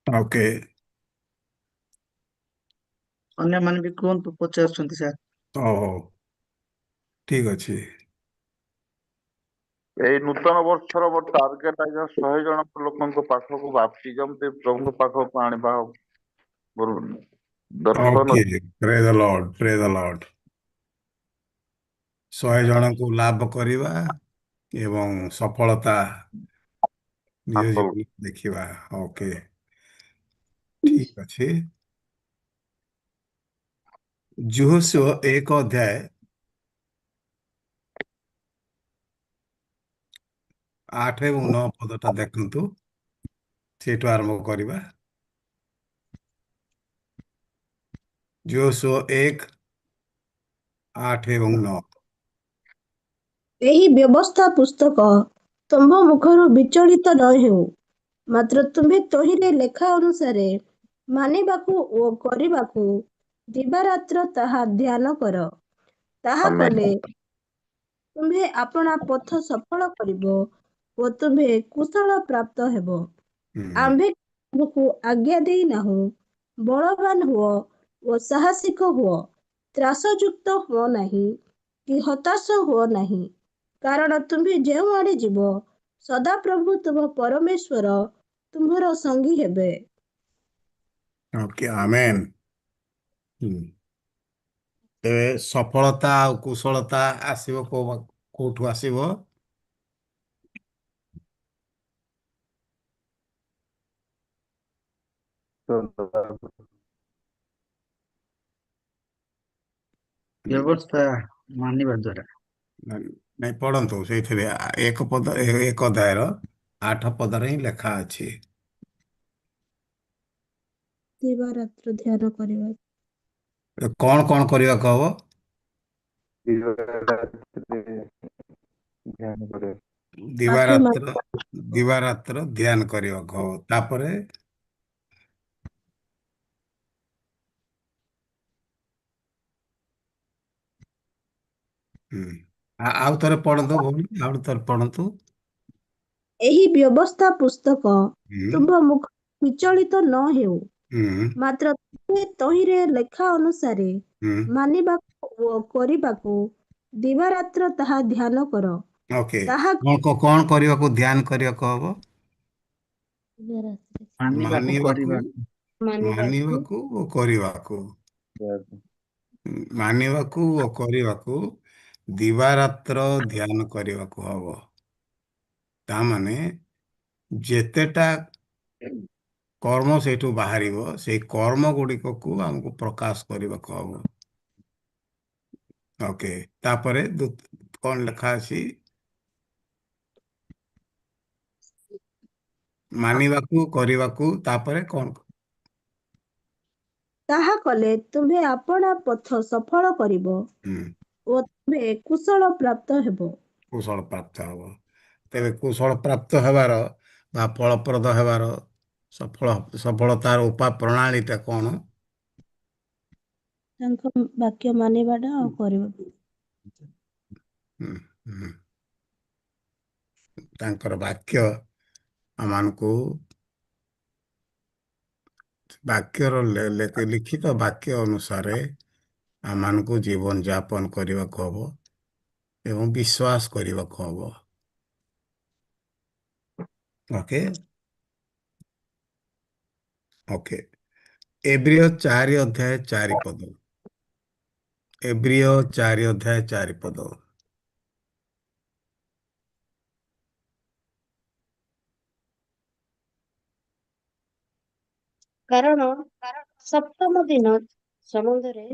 Okay. ଅନ୍ୟମାନେ ବି କୁହନ୍ତୁ ପଚାରୁଛନ୍ତି ସାର୍। ହଉ ଠିକ ଅଛି। ଏଇ ନୂତନ ବର୍ଷର ମୋ ଟାର୍ଗେଟ ଆଜ୍ଞା 100 ଜଣ ଲୋକଙ୍କ ପାଖକୁ ବାପ୍ତିଜମ ଦେଇ ପ୍ରଭୁଙ୍କ ପାଖକୁ ଆଣିବା ମୋର ଦର୍ଶନ। ଓକେ, ପ୍ରେ ଦ ଲର୍ଡ, ପ୍ରେ ଦ ଲର୍ଡ। 100 ଜଣଙ୍କୁ ଲାଭ କରିବା ଏବଂ ସଫଳତା ନିଜ ହାସଲ। ଜୀବନରେ ଦେଖିବା। ଓକେ, ଠିକ ଅଛି। ଯହୋଶୁଆ 1 ଅଧ୍ୟାୟ 8 ଏବଂ 9 ପଦଟା ଦେଖନ୍ତୁ, ସେଇଠୁ ଆରମ୍ଭ କରିବା। ଯହୋଶୁଆ 1, 8 ଏବଂ 9। ଏହି ବ୍ୟବସ୍ଥା ପୁସ୍ତକ ତୁମ୍ଭ ମୁଖରୁ ବିଚଳିତ ନ ହେଉ, ମାତ୍ର ତୁମ୍ଭେ ତହିଁରେ ଲେଖା ଅନୁସାରେ ମାନିବାକୁ ଓ କରିବାକୁ ଦିବାରାତ୍ର ତାହା ଧ୍ୟାନ କର। ତାହା ଆମେନ୍। କଲେ ତୁମ୍ଭେ ଆପଣା ପଥ ସଫଳ କରିବ ଓ ତୁମ୍ଭେ କୁଶଳ ପ୍ରାପ୍ତ ହେବ। ହୁଁ, ଆମ୍ଭେ ତୁମକୁ ଆଜ୍ଞା ଦେଇ ନାହୁଁ, ବଳବାନ ହୁଅ ଓ ସାହସିକ ହୁଅ, ତ୍ରାସଯୁକ୍ତ ହୁଅ ନାହିଁ କି ହତାଶ ହୁଅ ନାହିଁ, କାରଣ ତୁମ୍ଭେ ଯେଉଁଆଡ଼େ ଯିବ, ସଦାପ୍ରଭୁ ତୁମ ପରମେଶ୍ୱର ତୁମ୍ଭର ସଙ୍ଗୀ ହେବେ। ଓକେ, ଆମେନ୍। ତେବେ ସଫଳତା ଆଉ କୁଶଳତା ଆସିବ କୋଉଠୁ ଆସିବ? ବ୍ୟବସ୍ଥା ମାନିବା ଦ୍ଵାରା। ନାଇଁ, ପଢନ୍ତୁ ସେଇଥିରେ 1 ଅଧ୍ୟାୟର 8 ପଦରେ ହିଁ ଲେଖା ଅଛି। ଦିବାରାତ୍ର ଧ୍ୟାନ କରିବା। କଣ କଣ କରିବାକୁ ହବ? ଧ୍ୟାନ କରେ। ବାକ୍ୟ ଦିବାରାତ୍ର ଦିବାରାତ୍ର ଧ୍ୟାନ କରିବାକୁ ହବ। ତାପରେ ହୁଁ, ଆଉ ଥରେ ପଢନ୍ତୁ, ଭଉଣୀ, ଆଉ ଥରେ ପଢନ୍ତୁ। ଏହି ବ୍ୟବସ୍ଥା ପୁସ୍ତକ ହୁଁ ତୁମ୍ଭ ମୁଖ ବିଚଳିତ ନ ହେଉ, ହୁଁ ମାତ୍ର ତୁମ୍ଭେ ତହିଁରେ ଲେଖା ଅନୁସାରେ ହୁଁ। ମାନିବାକୁ ଓ କରିବାକୁ ଦିବାରାତ୍ର ତାହା ଧ୍ୟାନ କର। ଓକେ, ତାହା କଣ କରିବାକୁ ଧ୍ୟାନ କରିବାକୁ ହବ? ମାନିବାକୁ ମାନିବାକୁ, କରିବାକୁ। ମାନିବାକୁ ମାନିବାକୁ ଓ କରିବାକୁ। ମାନିବାକୁ ଓ କରିବାକୁ ଦିବାରାତ୍ର ଧ୍ୟାନ କରିବାକୁ ହବ। ତାମାନେ ଯେତେଟା କର୍ମ ସେଇଠୁ ବାହାରିବ, ସେଇ କର୍ମ ଗୁଡ଼ିକକୁ ଆମକୁ ପ୍ରକାଶ କରିବାକୁ ହବ। ଓକେ, ତାପରେ କଣ ଲେଖା ଅଛି? ମାନିବାକୁ, କରିବାକୁ, ତାପରେ କଣ? ତାହା କଲେ ତୁମ୍ଭେ ଆପଣା ପଥ ସଫଳ କରିବ ହୁଁ, ଓ ତୁମ୍ଭେ କୁଶଳ ପ୍ରାପ୍ତ ହେବ। କୁଶଳ ପ୍ରାପ୍ତ ହବ। ତେବେ କୁଶଳ ପ୍ରାପ୍ତ ହେବାର ବା ଫଳପ୍ରଦ ହେବାର ସଫଳତାର ପ୍ରଣାଳୀଟା କଣ? ତାଙ୍କ ବାକ୍ୟ ମାନିବାଟା ଆଉ କରିବା। ହୁଁ, ହୁଁ। ତାଙ୍କର ବାକ୍ୟ ଆମମାନଙ୍କୁ ବାକ୍ୟର ଲିଖିତ ବାକ୍ୟ ଅନୁସାରେ ଆମମାନଙ୍କୁ ଜୀବନ ଯାପନ କରିବାକୁ ହବ ଏବଂ ବିଶ୍ୱାସ କରିବାକୁ ହବ। Okay, okay. ଏବ୍ରିୟ 4 ଅଧ୍ୟାୟ 4 ପଦ। ଏବ୍ରିୟ 4 ଅଧ୍ୟାୟ 4 ପଦ। କାରଣ ସପ୍ତମ ଦିନ ସମ୍ବନ୍ଧରେ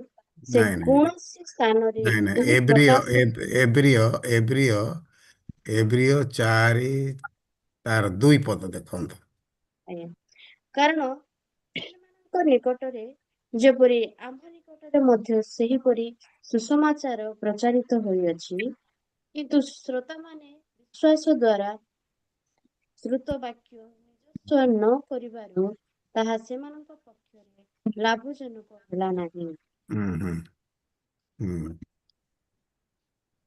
ସେ ନାଇଁ ନାଇଁ କୌଣସି ସ୍ଥାନରେ ନାଇଁ ନାଇଁ, ଏହି ପ୍ରକାର ଏବ୍ରିୟ ଏବ୍ରିୟ 4 ତାର 2 ପଦ ଦେଖନ୍ତୁ। ଆଜ୍ଞା, କାରଣ ସେମାନଙ୍କ ନିକଟରେ ଯେପରି ଆମ ନିକଟରେ ମଧ୍ୟ ସେହିପରି ସୁସମାଚାର ପ୍ରଚାରିତ ହୋଇଅଛି, କିନ୍ତୁ ଶ୍ରୋତାମାନେ ବିଶ୍ୱାସ ଦ୍ୱାରା ଶ୍ରୁତ ବାକ୍ୟ ନିଜସ୍ୱ ନ କରିବାରୁ ତାହା ସେମାନଙ୍କ ପକ୍ଷରେ ଲାଭଜନକ ହେଲା ନାହିଁ। ହୁଁ ହୁଁ ହୁଁ।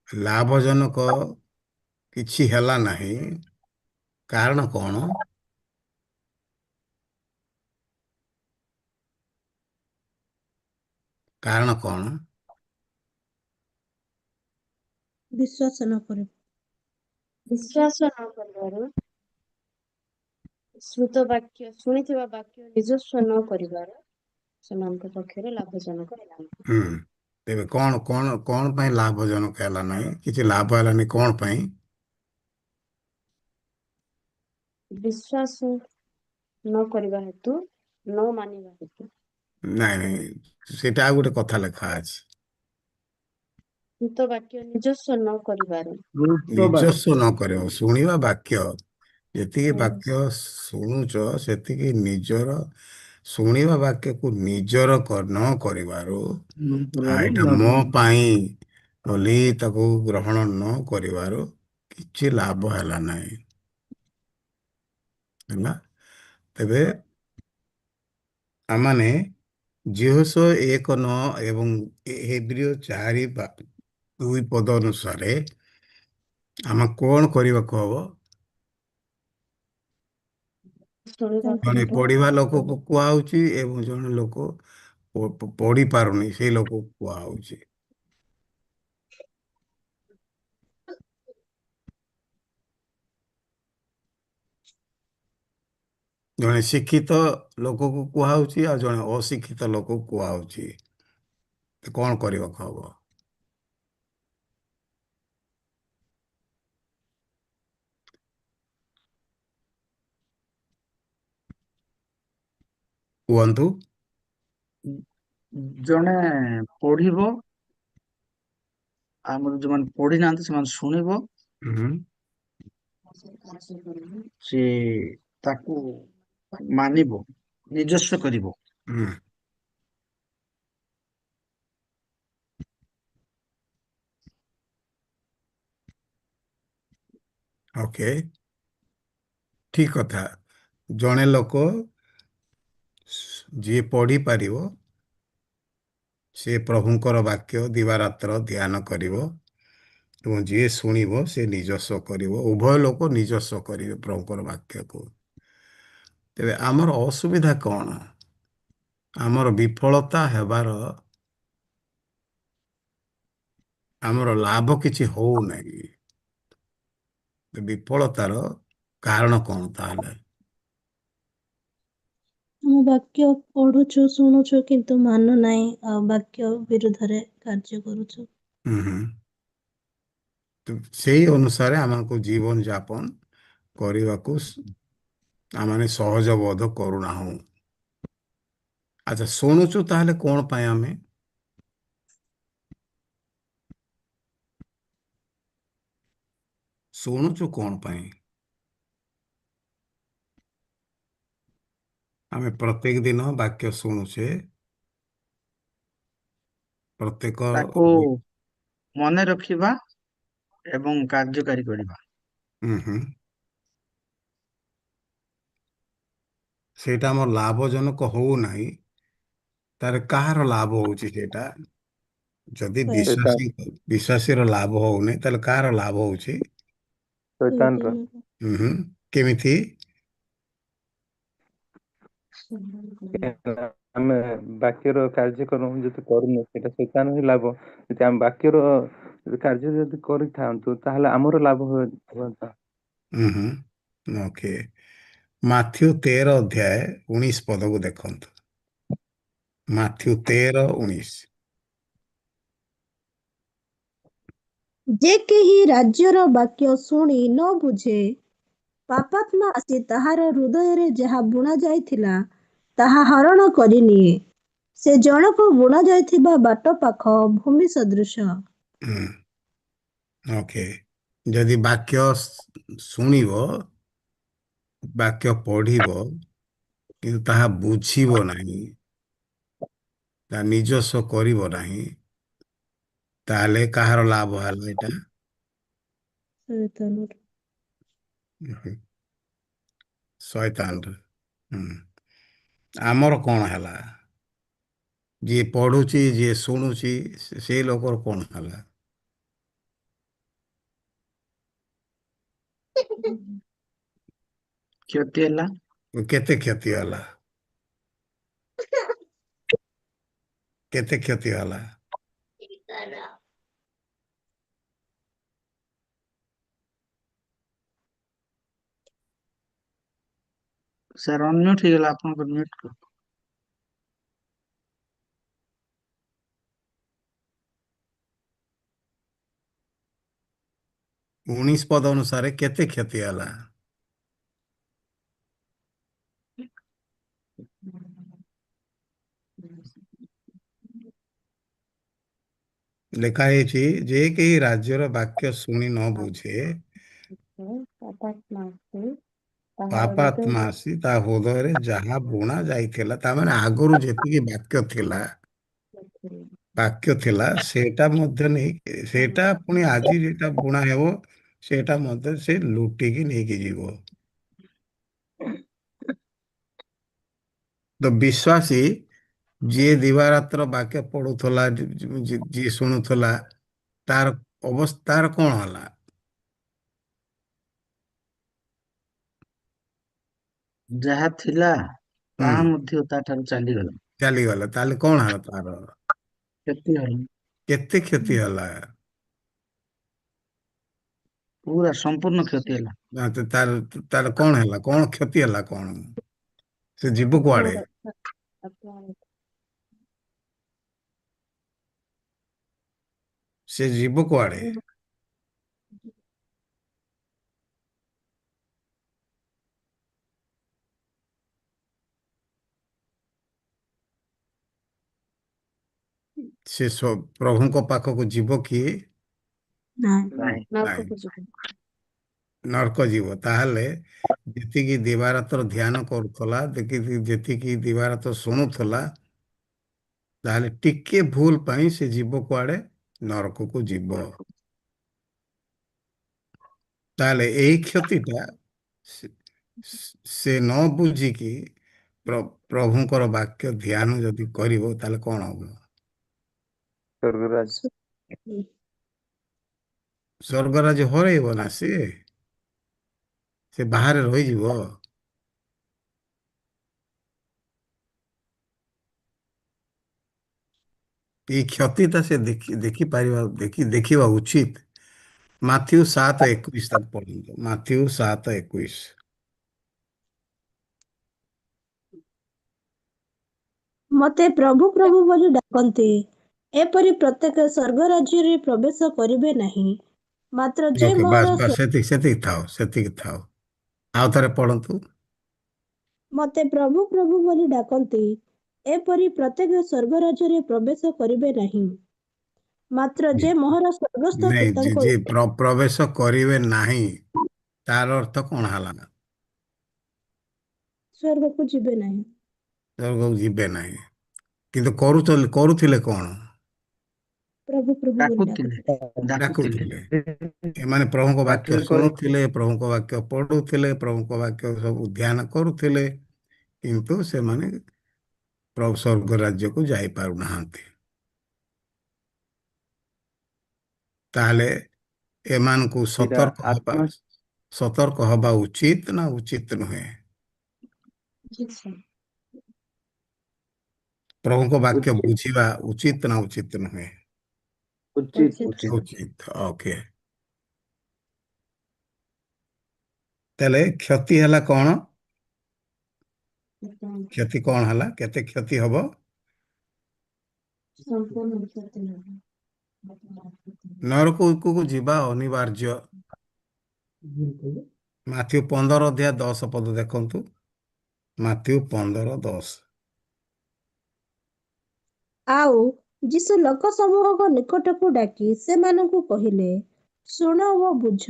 ଲାଭଜନକ କିଛି ହେଲା ନାହିଁ। କାରଣ କଣ? କାରଣ କ'ଣ? ବିଶ୍ୱାସ ନ କରିବ। ବିଶ୍ୱାସ ନ କରିବାରୁ, ଶୁଣିଥିବା ବାକ୍ୟ ନିଜସ୍ୱ ନ କରିବାରୁ ସେମାନଙ୍କ ପକ୍ଷରେ ଲାଭଜନକ ହେଲା ନାହିଁ। ହୁଁ। ତେବେ କ'ଣ ପାଇଁ ଲାଭଜନକ ହେଲା ନାହିଁ? କିଛି ଲାଭ ହେଲାନି କ'ଣ ପାଇଁ? ବିଶ୍ୱାସ ନ କରିବା ହେତୁ, ନ ମାନିବା ହେତୁ। ନାଇଁ, ସେଇଟା ଆଉ ଗୋଟେ କଥା ଲେଖା ଅଛି। ଶୃତ ବାକ୍ୟ ନିଜସ୍ୱ ନ କରିବାରୁ। ନିଜସ୍ୱ ନ କରିବ, ଶୁଣିବା ବାକ୍ୟ, ଯେତିକି ହୁଁ। ବାକ୍ୟ ଶୁଣୁଛ ସେତିକି ନିଜର ଶୁଣିବା ବାକ୍ୟକୁ ନିଜର ନ କରିବାରୁ ଏଇଟା ମୋ ପାଇଁ ବୋଲି ତାକୁ ଗ୍ରହଣ ନ କରିବାରୁ କିଛି ଲାଭ ହେଲା ନାହିଁ। ହେଲା। ତେବେ ଆମମାନେ ଜିହୋସ 1:9 ଏବଂ ହେବ୍ରିୟ 4:2 ପଦ ଅନୁସାରେ ଆମେ କ'ଣ କରିବାକୁ ହବ? ଜଣେ ପଢିବା ଲୋକକୁ କୁହାହଉଛି ଏବଂ ଜଣେ ଲୋକ ପଢି ପାରୁନି ସେଇ ଲୋକକୁ କୁହାହଉଛି। ଜଣେ ଶିକ୍ଷିତ ଲୋକକୁ କୁହାହଉଛି ଆଉ ଜଣେ ଅଶିକ୍ଷିତ ଲୋକକୁ କୁହାହଉଛି। କ'ଣ କରିବାକୁ ହବ? କୁହନ୍ତୁ। ଜଣେ ପଢିବ, ଆମର ଯୋଉମାନେ ପଢି ନାହାନ୍ତି ସେମାନେ ଶୁଣିବ, ହୁଁ। ସେ ତାକୁ ମାନିବ, ନିଜସ୍ୱ କରିବ। ହୁଁ। ଓକେ, ଠିକ କଥା। ଜଣେ ଲୋକ ଯିଏ ପଢିପାରିବ ସେ ପ୍ରଭୁଙ୍କର ବାକ୍ୟ ଦିବାରାତ୍ର ଧ୍ୟାନ କରିବ ଏବଂ ଯିଏ ଶୁଣିବ ସେ ନିଜସ୍ୱ କରିବ। ଉଭୟ ଲୋକ ନିଜସ୍ୱ କରିବେ ପ୍ରଭୁଙ୍କର ବାକ୍ୟକୁ। ତେବେ ଆମର ଅସୁବିଧା କ'ଣ? ଆମର ବିଫଳତା ହେବାର, ଆମର ଲାଭ କିଛି ହଉନାହିଁ। ବିଫଳତାର କାରଣ କ'ଣ ତାହେଲେ? ଆମ ବାକ୍ୟ ପଢୁଛୁ ଶୁଣୁଛୁ କିନ୍ତୁ ମାନୁ ନାହିଁ, ଆଉ ବାକ୍ୟ ବିରୁଦ୍ଧରେ କାର୍ଯ୍ୟ କରୁଛୁ। ସେଇ ଅନୁସାରେ ଆମକୁ ଜୀବନ ଯାପନ କରିବାକୁ ଆମେ ସହଜ ବୋଧ କରୁନାହୁଁ। ଆଚ୍ଛା, ଶୁଣୁଛୁ ତାହେଲେ କ'ଣ ପାଇଁ? ଆମେ ଶୁଣୁଛୁ କ'ଣ ପାଇଁ? ଆମେ ପ୍ରତ୍ୟେକ ଦିନ ବାକ୍ୟ ଶୁଣୁଛେ, ପ୍ରତ୍ୟେକ ତାକୁ ମନେ ରଖିବା ଏବଂ କାର୍ଯ୍ୟକାରୀ କରିବା। ସେଇଟା ଆମର ଲାଭଜନକ ହଉନାହିଁ। ତାର କାହାର ଲାଭ ହଉଛି ସେଇଟା? ଯଦି ବିଶ୍ୱାସୀର ଲାଭ ହଉନି ତାହେଲେ କାହାର ଲାଭ ହଉଛି? ଶୈତାନର। କେମିତି? ଆମେ ବାକ୍ୟର କାର୍ଯ୍ୟକ୍ରମ ଯଦି କରୁନୁ ସେଇଟା ଶୈତାନ ହିଁ ଲାଭ। ଯଦି ଆମେ ବାକ୍ୟର କାର୍ଯ୍ୟ ଯଦି କରିଥାନ୍ତୁ ତାହେଲେ ଆମର ଲାଭ ହୁଅନ୍ତା। ଓକେ, ମାଥ୍ୟୁ 13:19 ପଦକୁ ଦେଖନ୍ତୁ। ମାଥ୍ୟୁ 13:19। ଯେ କେହି ରାଜ୍ୟର ବାକ୍ୟ ଶୁଣି ନ ବୁଝେ, ପାପାତ୍ମା ଆସି ତାହାର ହୃଦୟରେ ଯାହା ବୁଣା ଯାଇଥିଲା ତାହା ହରଣ କରିନିଏ। ସେ ଜଣକୁ ବୁଣା ଯାଇଥିବା ବାଟ ପାଖ ଭୂମି ସଦୃଶ। ଓକେ, ଯଦି ବାକ୍ୟ ଶୁଣିବ, ବାକ୍ୟ ପଢିବ କିନ୍ତୁ ତାହା ବୁଝିବ ନାହିଁ, ତା ନିଜସ୍ୱ କରିବ ନାହିଁ, ତାହେଲେ କାହାର ଲାଭ ହେଲା ଏଇଟା? ଶୈତାନର। ଆମର କ'ଣ ହେଲା? ଯିଏ ପଢୁଛି, ଯିଏ ଶୁଣୁଛି, ସେଇ ଲୋକର କ'ଣ ହେଲା? କ୍ଷତି ହେଲା। କେତେ କ୍ଷତି ହେଲା? କେତେ କ୍ଷତି ହେଲା? ସାର୍ ଅନମ୍ୟୁଟ୍ ହେଇଗଲା ଆପଣଙ୍କର ମ୍ୟୁଟ୍। 19 ପଦ ଅନୁସାରେ କେତେ କ୍ଷତି ହେଲା? ଲେଖା ହେଇଛି ଯେ କେହି ରାଜ୍ୟର ବାକ୍ୟ ଶୁଣି ନ ବୁଝେ ପାପାତ୍ମା ଆସି ତାହା ପାପାତ୍ମା ହୃଦୟରେ ଆସି ତା ହୃଦୟରେ ଯାହା ବୁଣା ଯାଇଥିଲା, ତା ମାନେ ଆଗରୁ ଯେତିକି ବାକ୍ୟ ଥିଲା ସେଇଟା ମଧ୍ୟ ନେଇ ସେଇଟା ପୁଣି ଆଜି ଯେଟା ବୁଣା ହେବ ସେଇଟା ମଧ୍ୟ ସେ ଲୁଟିକି ନେଇକି ଯିବ। ତ ବିଶ୍ୱାସୀ ଯିଏ ଦିବାରାତ୍ର ବାକ୍ୟ ପଢୁଥିଲା, ଯିଏ ଶୁଣୁଥିଲା, ତାର ଅବସ୍ଥାର କଣ ହେଲା? ଯାହା ଥିଲା ହୁଁ, ତାହା ମଧ୍ୟ ତା ଠାରୁ ଚାଲିଗଲା, ଚାଲିଗଲା। ତାହେଲେ କଣ ହେଲା ତାର? କ୍ଷତି ହେଲା, କେତେ କ୍ଷତି ହେଲା? ପୁରା ସମ୍ପୂର୍ଣ୍ଣ କ୍ଷତି ହେଲା। ତାର ତାର କଣ ହେଲା? କଣ କ୍ଷତି ହେଲା? କଣ ସେ ଯିବ କୁଆଡେ? ସେ ଯିବ କୁଆଡେ? ସେ ପ୍ରଭୁଙ୍କ ପାଖକୁ ଯିବ କି? ନାଇଁ, ନାଇଁ, ନରକ ଯିବ। ତାହେଲେ ଯେତିକି ଦିବାରାତ୍ର ଧ୍ୟାନ କରୁଥିଲା, ଯେତିକି ଦିବାରାତ୍ର ଶୁଣୁଥିଲା, ତାହେଲେ ଟିକେ ଭୁଲ ପାଇଁ ସେ ଯିବ କୁଆଡେ? ନରକକୁ ଯିବ। ତାହେଲେ ଏଇ କ୍ଷତିଟା ସେ ନ ବୁଝିକି ପ୍ରଭୁଙ୍କର ବାକ୍ୟ ଧ୍ୟାନ ଯଦି କରିବ ତାହେଲେ କଣ ହବ? ସ୍ୱର୍ଗରାଜ। ସ୍ୱର୍ଗରାଜ ହରେଇବ ନା ସିଏ? ସେ ବାହାରେ ରହିଯିବ। ଏଇ କ୍ଷତିଟା ସେ ଦେଖିବା ଉଚିତ। ମାଥ୍ୟୁ 7:21 ତାକୁ ପଢନ୍ତୁ। ମାଥ୍ୟୁ 7:21। ମତେ ପ୍ରଭୁ ପ୍ରଭୁ ବୋଲି ଡାକନ୍ତି, ଏପରି ପ୍ରତ୍ୟେକ ସ୍ୱର୍ଗ ରାଜ୍ୟରେ ପ୍ରବେଶ କରିବେ ନାହିଁ, ମାତ୍ର ଯେ ଓକେ, ବାସ୍ ମୋର ବାସ୍, ସେତିକି ଥାଉ, ସେତିକି ଥାଉ। ଆଉ ଥରେ ପଢନ୍ତୁ। ମତେ ପ୍ରଭୁ ପ୍ରଭୁ ବୋଲି ଡାକନ୍ତି, ଏପରି ପ୍ରତ୍ୟେକ ସ୍ୱର୍ଗ ରାଜ୍ୟରେ ପ୍ରବେଶ କରିବେ ନାହିଁ, ମାତ୍ର ଯେ ମୋହର ସ୍ୱର୍ଗସ୍ଥ ନାଇଁ, ପିତାଙ୍କ ଯେ ପ୍ରବେଶ କରିବେ ନାହିଁ, ତାର ଅର୍ଥ କଣ ହେଲା? ସ୍ୱର୍ଗକୁ ଯିବେ ନାହିଁ। ସ୍ୱର୍ଗକୁ ଯିବେ ନାହିଁ, କିନ୍ତୁ କରୁଥିଲେ କଣ? ପ୍ରଭୁ ପ୍ରଭୁ ବୋଲି ଡାକୁଥିଲେ, ଡାକୁଥିଲେ। ଡାକୁଥିଲେ। ଏମାନେ ପ୍ରଭୁଙ୍କ ବାକ୍ୟ ମାଠିଆ କରି ଶୁଣୁଥିଲେ, ପ୍ରଭୁଙ୍କ ବାକ୍ୟ ପଢୁଥିଲେ, ପ୍ରଭୁଙ୍କ ବାକ୍ୟ ସବୁ ଧ୍ୟାନ କରୁଥିଲେ, କିନ୍ତୁ ସେମାନେ ପ୍ରଭୁ ସ୍ୱର୍ଗ ରାଜ୍ୟକୁ ଯାଇପାରୁନାହାନ୍ତି। ତାହେଲେ ଏମାନଙ୍କୁ ଏଇଟା ଆତ୍ମା ସତର୍କ ହବା ଉଚିତ ନା ଉଚିତ ନୁହେଁ? ପ୍ରଭୁଙ୍କ ବାକ୍ୟ ଉଚିତ ବୁଝିବା ଉଚିତ ନା ଉଚିତ ନୁହେଁ? ଉଚିତ ଉଚିତ। ଉଚିତ। ଓକେ। ତାହେଲେ କ୍ଷତି ହେଲା କଣ? କ୍ଷତି କଣ ହେଲା? କେତେ କ୍ଷତି ହବ? ନରକକୁ ଯିବା ଅନିବାର୍ଯ୍ୟ। ମାଥ୍ୟୁ 15:10 ଦେଖନ୍ତୁ। ମାଥ୍ୟୁ 15:10। ଆଉ ଯୀଶୁ ଲୋକ ସମୂହଙ୍କ ନିକଟକୁ ଡାକି ସେମାନଙ୍କୁ କହିଲେ, ଶୁଣ ଓ ବୁଝ।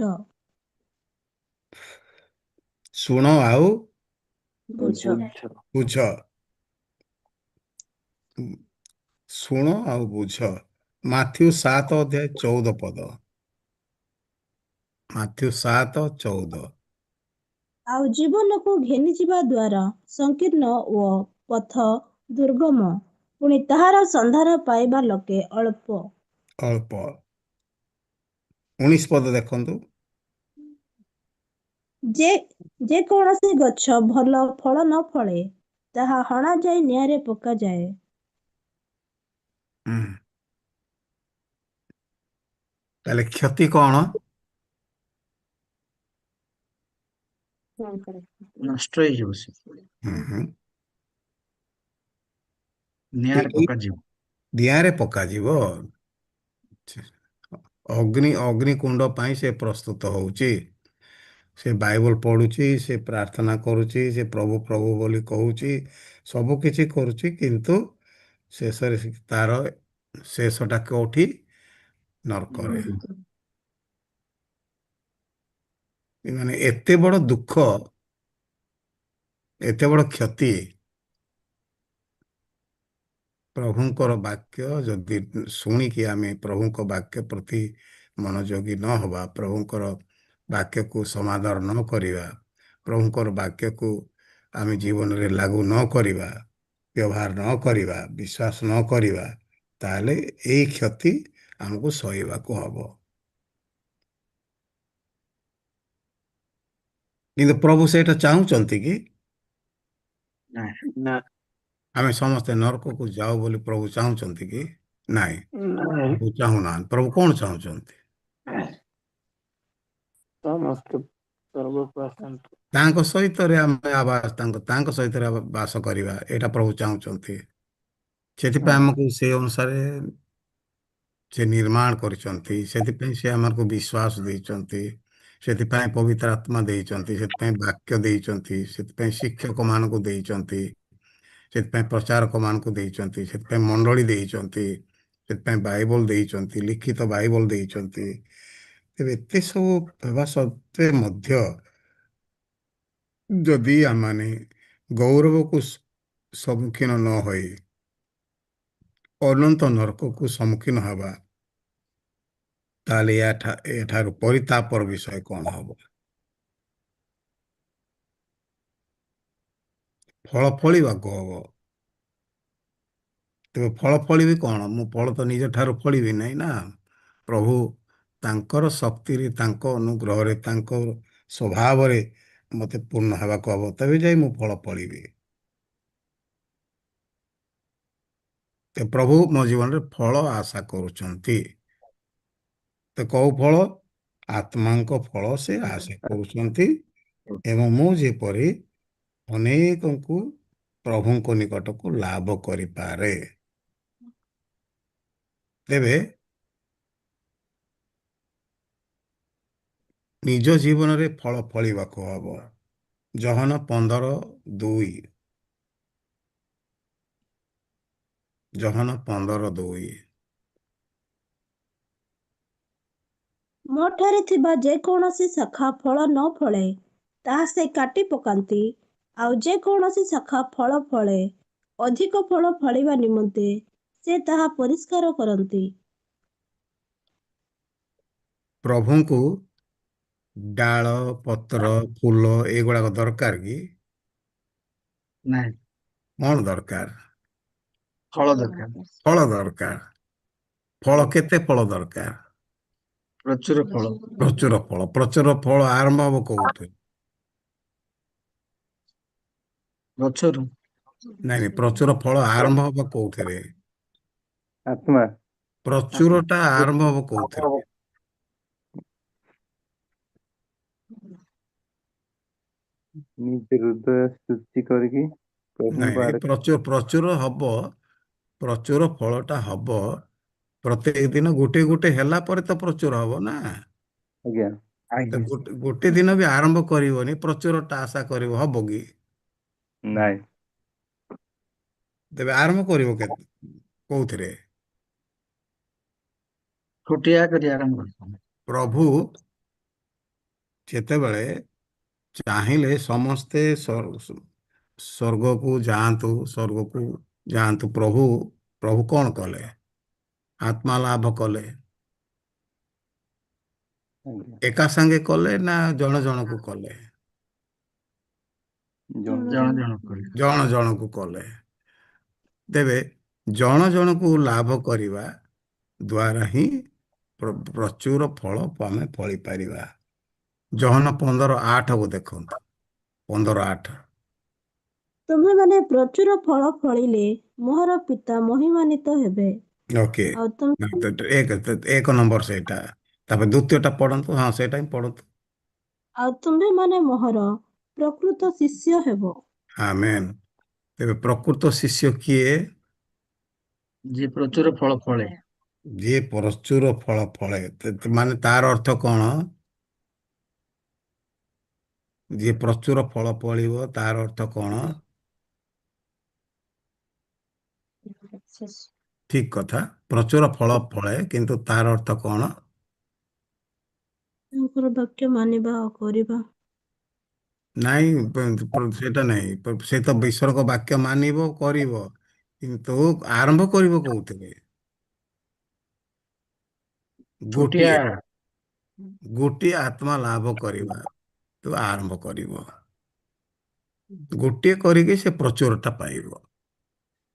ଶୁଣ ଆଉ ବୁଝ। ବୁଝ। ଶୁଣ ଆଉ ବୁଝ। ମାଥ୍ୟୁ 7:14। ମାଥ୍ୟୁ 7:14। ଆଉ ଜୀବନକୁ ଘେନିଯିବା ଦ୍ୱାରା ସଂକୀର୍ଣ୍ଣ ଓ ପଥ ଦୁର୍ଗମ, ପୁଣି ତାହାର ସନ୍ଧାନ ପାଇବା ଲୋକେ ଅଳ୍ପ। ଅଳ୍ପ। 19 ପଦ ଦେଖନ୍ତୁ। ଯେ କୌଣସି ଗଛ ଭଲ ଫଳ ନ ଫଳେ, ତାହା ହଣାଯାଇ ନିଆଁରେ ପକାଯାଏ। ହୁଁ। ତାହେଲେ କ୍ଷତି କ'ଣ? ନଷ୍ଟ ହେଇଯିବ ସେ, ହୁଁ ହୁଁ। ନିଆଁରେ ଏଇ ପକାଯିବ। ଦିଆରେ ପକାଯିବ। ଅଗ୍ନି କୁଣ୍ଡ ପାଇଁ ସେ ପ୍ରସ୍ତୁତ ହଉଛି। ସେ ବାଇବଲ ପଢୁଛି, ସେ ପ୍ରାର୍ଥନା କରୁଛି, ସେ ପ୍ରଭୁ ପ୍ରଭୁ ବୋଲି କହୁଛି, ସବୁ କିଛି କରୁଛି, କିନ୍ତୁ ଶେଷରେ ତାର ଶେଷଟା କୋଉଠି? ନରକରେ। ମାନେ ଏତେ ବଡ଼ ଦୁଃଖ, ଏତେ ବଡ଼ କ୍ଷତି, ପ୍ରଭୁଙ୍କର ବାକ୍ୟ ଯଦି ଶୁଣିକି ଆମେ ପ୍ରଭୁଙ୍କ ବାକ୍ୟ ପ୍ରତି ମନୋଯୋଗୀ ନ ହେବା, ପ୍ରଭୁଙ୍କର ବାକ୍ୟକୁ ସମାଦର ନ କରିବା, ପ୍ରଭୁଙ୍କର ବାକ୍ୟକୁ ଆମେ ଜୀବନରେ ଲାଗୁ ନ କରିବା, ବ୍ୟବହାର ନ କରିବା, ବିଶ୍ୱାସ ନ କରିବା, ତାହେଲେ ଏଇ କ୍ଷତି ଆମକୁ ସହିବାକୁ ହବ। କିନ୍ତୁ ପ୍ରଭୁ ସେଇଟା ଚାହୁଁଛନ୍ତି କି ନା, ଆମେ ସମସ୍ତେ ନରକକୁ ଯାଉ ବୋଲି ପ୍ରଭୁ ଚାହୁଁଛନ୍ତି କି? ନାଇଁ, ପ୍ରଭୁ ଚାହୁଁନାହାନ୍ତି। ପ୍ରଭୁ କ'ଣ ଚାହୁଁଛନ୍ତି? ସମସ୍ତେ ସ୍ୱର୍ଗକୁ ଆସନ୍ତୁ। ତାଙ୍କ ସହିତରେ ଆମେ ତାଙ୍କ ସହିତରେ ବାସ କରିବା, ଏଇଟା ପ୍ରଭୁ ଚାହୁଁଛନ୍ତି। ସେଥିପାଇଁ ଆମକୁ ସେଇ ଅନୁସାରେ ସେ ନିର୍ମାଣ କରିଛନ୍ତି, ସେଥିପାଇଁ ସେ ଆମକୁ ବିଶ୍ୱାସ ଦେଇଛନ୍ତି, ସେଥିପାଇଁ ପବିତ୍ର ଆତ୍ମା ଦେଇଛନ୍ତି, ସେଥିପାଇଁ ବାକ୍ୟ ଦେଇଛନ୍ତି, ସେଥିପାଇଁ ଶିକ୍ଷକ ମାନଙ୍କୁ ଦେଇଛନ୍ତି, ସେଥିପାଇଁ ପ୍ରଚାରକ ମାନଙ୍କୁ ଦେଇଛନ୍ତି, ସେଥିପାଇଁ ମଣ୍ଡଳୀ ଦେଇଛନ୍ତି, ସେଥିପାଇଁ ବାଇବଲ ଦେଇଛନ୍ତି, ଲିଖିତ ବାଇବଲ ଦେଇଛନ୍ତି। ତେବେ ଏତେ ସବୁ ହେବା ସତ୍ତ୍ୱେ ମଧ୍ୟ ଯଦି ଆମମାନେ ଗୌରବକୁ ସମ୍ମୁଖୀନ ନ ହୋଇ ଅନନ୍ତ ନରକକୁ ସମ୍ମୁଖୀନ ହେବା, ତାହେଲେ ଏଠାରୁ ପରିତାପର ବିଷୟ କ'ଣ ହବ? ଫଳ ଫଳିବାକୁ ହବ। ତେବେ ଫଳ ଫଳିବି କ'ଣ? ମୁଁ ଫଳ ତ ନିଜ ଠାରୁ ଫଳିବି ନାହିଁ ନା। ପ୍ରଭୁ ତାଙ୍କର ଶକ୍ତିରେ, ତାଙ୍କ ଅନୁଗ୍ରହରେ, ତାଙ୍କ ସ୍ୱଭାବରେ ମୋତେ ପୂର୍ଣ୍ଣ ହେବାକୁ ହବ, ତେବେ ଯାଇ ମୁଁ ଫଳ ଫଳିବି। ତ ପ୍ରଭୁ ମୋ ଜୀବନରେ ଫଳ ଆଶା କରୁଛନ୍ତି। ତ କୋଉ ଫଳ? ଆତ୍ମାଙ୍କ ଫଳ ସେ ଆଶା କରୁଛନ୍ତି। ଏବଂ ମୁଁ ଯେପରି ଅନେକଙ୍କୁ ପ୍ରଭୁଙ୍କ ନିକଟକୁ ଲାଭ କରିପାରେ। ତେବେ ନିଜ ଜୀବନରେ ଫଳ ଫଳିବାକୁ ହବ। ଜହନ 15:2। ଜହନ 15:2। ମୋ ଠାରେ ଥିବା ଯେକୌଣସି ଶାଖା ଫଳ ନ ଫଳେ ତାହା ସେ କାଟି ପକାନ୍ତି, ଆଉ ଯେକୌଣସି ଶାଖା ଫଳ ଫଳେ ଅଧିକ ଫଳ ଫଳିବା ନିମନ୍ତେ ସେ ତାହା ପରିଷ୍କାର କରନ୍ତି। ପ୍ରଭୁଙ୍କୁ ଡାଳ, ପତ୍ର, ଫୁଲ ଏଗୁଡ଼ାକ ଦରକାର କି? ନାହିଁ, କ'ଣ ଦରକାର? ଫଳ ଦରକାର, ଫଳ ଦରକାର। ଫଳ କେତେ ଫଳ ଦରକାର? ପ୍ରଚୁର ଫଳ, ପ୍ରଚୁର ଫଳ। ପ୍ରଚୁର ଫଳ ଆରମ୍ଭ ହବ କୋଉଠୁ? ଗଛରୁ। ନାଇଁ ନାଇଁ, ପ୍ରଚୁର ଫଳ ଆରମ୍ଭ ହବ କୋଉଥିରେ? ଆତ୍ମା। ପ୍ରଚୁରଟା ଆରମ୍ଭ ହବ କୋଉଥିରେ? ନିଜ ହୃଦୟ ଶୁଚି କରିକି ନାଇଁ ପ୍ରଭୁଙ୍କ ନାଇଁ, ଆଡେ ପ୍ରଚୁର ହବ। ପ୍ରଚୁର ଫଳଟା ହବ ପ୍ରତ୍ୟେକ ଦିନ ଗୋଟେ ଗୋଟେ ହେଲା ପରେ ତ ପ୍ରଚୁର ହବ ନା। ଆଜ୍ଞା ତ ଆଜ୍ଞା, ଗୋଟେ ଦିନ ବି ଆରମ୍ଭ କରିବନି, ପ୍ରଚୁରଟା ଆଶା କରିବ, ହବ କି? ନାଇଁ ତେବେ ଆରମ୍ଭ କରିବ କୋଉଥିରେ? ଛୋଟିଆ କରି ଆରମ୍ଭ କରିଥାନ୍ତି। ପ୍ରଭୁ ଯେତେବେଳେ ଚାହିଁଲେ ସମସ୍ତେ ସ୍ୱର୍ଗକୁ ଯାଆନ୍ତୁ। ପ୍ରଭୁ କ'ଣ କଲେ? ଆତ୍ମା ଲାଭ କଲେ। ଆଜ୍ଞା ଏକା ସାଙ୍ଗେ କଲେ ନା ଜଣ ଜଣକୁ କଲେ? ଜଣ ଜଣ କରି। ଜଣ ଜଣକୁ କଲେ। ତେବେ ଜଣ ଜଣକୁ ଲାଭ କରିବା ଦ୍ୱାରା ହିଁ ପ୍ରଚୁର ଫଳ ଆମେ ଫଳିପାରିବା। ଜହନ 15:8କୁ ଦେଖନ୍ତୁ। 15:8। ତୁମ୍ଭେମାନେ ପ୍ରଚୁର ଫଳ ଫଳିଲେ ମୋହର ପିତା ମହିମାନ୍ୱିତ ହେବେ। ଓକେ ଆଉ ତୁମେ ଏକ ନମ୍ବର ସେଇଟା। ତାପରେ ଦ୍ୱିତୀୟଟା ପଢନ୍ତୁ। ହଁ ସେଇଟା ହିଁ ପଢନ୍ତୁ। ଆଉ ତୁମ୍ଭେମାନେ ମୋହର ପ୍ରକୃତ ଶିଷ୍ୟ ହେବ। ଆମେନ୍। ତେବେ ପ୍ରକୃତ ଶିଷ୍ୟ କିଏ? ଯିଏ ପ୍ରଚୁର ଫଳ ଫଳେ। ଯିଏ ପ୍ରଚୁର ଫଳ ଫଳେ। ମାନେ ତାର ଅର୍ଥ କଣ? ଯିଏ ପ୍ରଚୁର ଫଳ ଫଳିବ ତାର ଅର୍ଥ କଣ? ଠିକ କଥା, ପ୍ରଚୁର ଫଳ ଫଳେ, କିନ୍ତୁ ତାର ଅର୍ଥ କଣ? ତାଙ୍କର ବାକ୍ୟ ମାନିବା ଓ କରିବା। ନାଇଁ ସେଇଟା ନାହିଁ। ସେ ତ ଈଶ୍ୱରଙ୍କ ବାକ୍ୟ ମାନିବ କରିବ, କିନ୍ତୁ ଆରମ୍ଭ କରିବ କୋଉଥିରେ? ଛୋଟିଆ ଗୋଟିଏ ଗୋଟିଏ ଆତ୍ମା ଲାଭ କରିବା ତୁ ଆରମ୍ଭ କରିବ। ଗୋଟିଏ କରିକି ସେ ପ୍ରଚୁରତା ପାଇବ,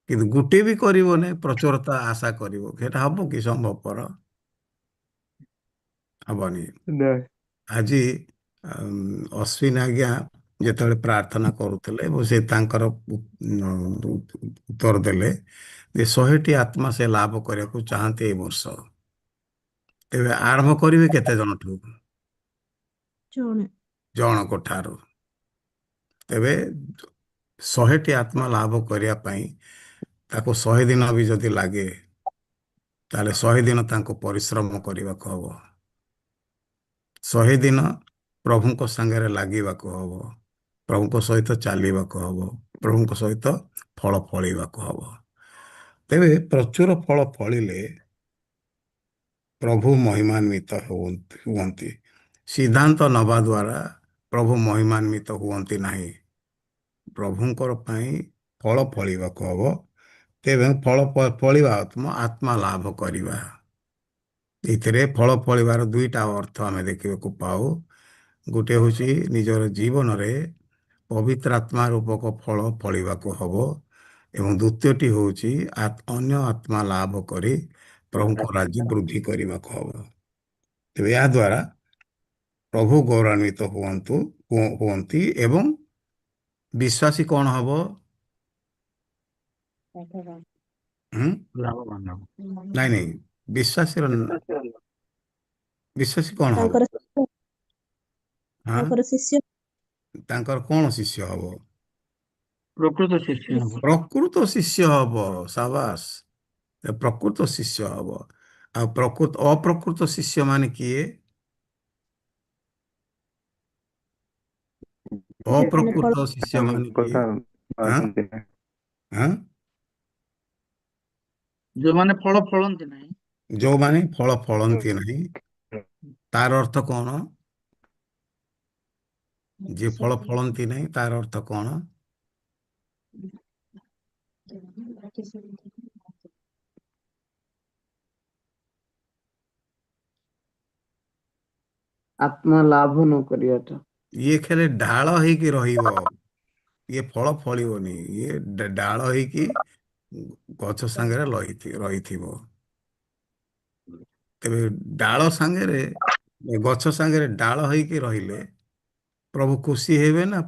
କିନ୍ତୁ ଗୋଟିଏ ବି କରିବନି ପ୍ରଚୁରତା ଆଶା କରିବ, ସେଇଟା ହବ କି ସମ୍ଭବପର? ହବନି। ନାଇଁ। ଆଜି ଅଶ୍ୱିନ ଆଜ୍ଞା ଯେତେବେଳେ ପ୍ରାର୍ଥନା କରୁଥିଲେ ଏବଂ ସେ ତାଙ୍କର ଉତ୍ତର ଦେଲେ ଯେ 100ଟି ଆତ୍ମା ସେ ଲାଭ କରିବାକୁ ଚାହାନ୍ତି ଏଇ ବର୍ଷ। ତେବେ ଆରମ୍ଭ କରିବେ କେତେ ଜଣଠୁ? ଜଣେ। ଜଣଙ୍କ ଠାରୁ। ତେବେ 100ଟି ଆତ୍ମା ଲାଭ କରିବା ପାଇଁ ତାକୁ 100 ଦିନ ବି ଯଦି ଲାଗେ, ତାହେଲେ 100 ଦିନ ତାଙ୍କୁ ପରିଶ୍ରମ କରିବାକୁ ହବ। 100 ଦିନ ପ୍ରଭୁଙ୍କ ସାଙ୍ଗରେ ଲାଗିବାକୁ ହବ, ପ୍ରଭୁଙ୍କ ସହିତ ଚାଲିବାକୁ ହବ, ପ୍ରଭୁଙ୍କ ସହିତ ଫଳ ଫଳିବାକୁ ହବ। ତେବେ ପ୍ରଚୁର ଫଳ ଫଳିଲେ ପ୍ରଭୁ ମହିମାନ୍ୱିତ ହୁଅନ୍ତି। ସିଦ୍ଧାନ୍ତ ନବା ଦ୍ୱାରା ପ୍ରଭୁ ମହିମାନ୍ୱିତ ହୁଅନ୍ତି ନାହିଁ। ପ୍ରଭୁଙ୍କର ପାଇଁ ଫଳ ଫଳିବାକୁ ହବ। ତେବେ ଫଳ ଫଳିବା ଆତ୍ମା ଲାଭ କରିବା। ଏଥିରେ ଫଳ ଫଳିବାର ଦୁଇଟା ଅର୍ଥ ଆମେ ଦେଖିବାକୁ ପାଉ। ଗୋଟିଏ ହେଉଛି ନିଜର ଜୀବନରେ ପବିତ୍ର ଆତ୍ମା ରୂପକ ଫଳ ଫଳିବାକୁ ହବ, ଏବଂ ଦ୍ୱିତୀୟଟି ହେଉଛି ଅନ୍ୟ ଆତ୍ମା ଲାଭ କରି ପ୍ରଭୁଙ୍କ ରାଜ୍ୟ ବୃଦ୍ଧି କରିବାକୁ ହବ। ତେବେ ଏହା ଦ୍ୱାରା ପ୍ରଭୁ ଗୌରବାନ୍ୱିତ ହୁଅନ୍ତି ଏବଂ ବିଶ୍ୱାସୀ କଣ ହବ? ଲାଭବାନ ହବ। ନାଇଁ ନାଇଁ, ବିଶ୍ୱାସୀ କଣ ହବ? ତାଙ୍କର ହଁ, ତାଙ୍କର ଶିଷ୍ୟ। ତାଙ୍କର କଣ ଶିଷ୍ୟ ହବ? ପ୍ରକୃତ ଶିଷ୍ୟ ହବ। ପ୍ରକୃତ ଶିଷ୍ୟ ହବ। ସାବାସ, ପ୍ରକୃତ ଶିଷ୍ୟ ହବ। ଆଉ ଅପ୍ରକୃତ ଶିଷ୍ୟ ମାନେ କିଏ? ମାନେ ଫଳ ଅପ୍ରକୃତ ଶିଷ୍ୟ ମାନେ କିଏ? କଥା ହଁ ମାନନ୍ତି ନାହିଁ। ହଁ, ଯୋଉମାନେ ଫଳ ଫଳନ୍ତି ନାହିଁ। ଯୋଉମାନେ ଫଳ ଫଳନ୍ତି ନାହିଁ, ତାର ଅର୍ଥ କଣ? ଯିଏ ଫଳ ଫଳନ୍ତି ନାହିଁ, ତାର ଅର୍ଥ କଣ? ଆତ୍ମା ଲାଭ ନ କରିବାଟା। ଇଏ ଖାଲି ଢାଳ ହେଇକି ରହିବ, ଇଏ ଫଳ ଫଳିବନି। ଇଏ ଡାଳ ହେଇକି ଗଛ ସାଙ୍ଗରେ ରହିଥିବ। ତେବେ ଡାଳ ସାଙ୍ଗରେ, ଗଛ ସାଙ୍ଗରେ ଡାଳ ହେଇକି ରହିଲେ ପ୍ରଭୁ ଖୁସି ହେବେ ନା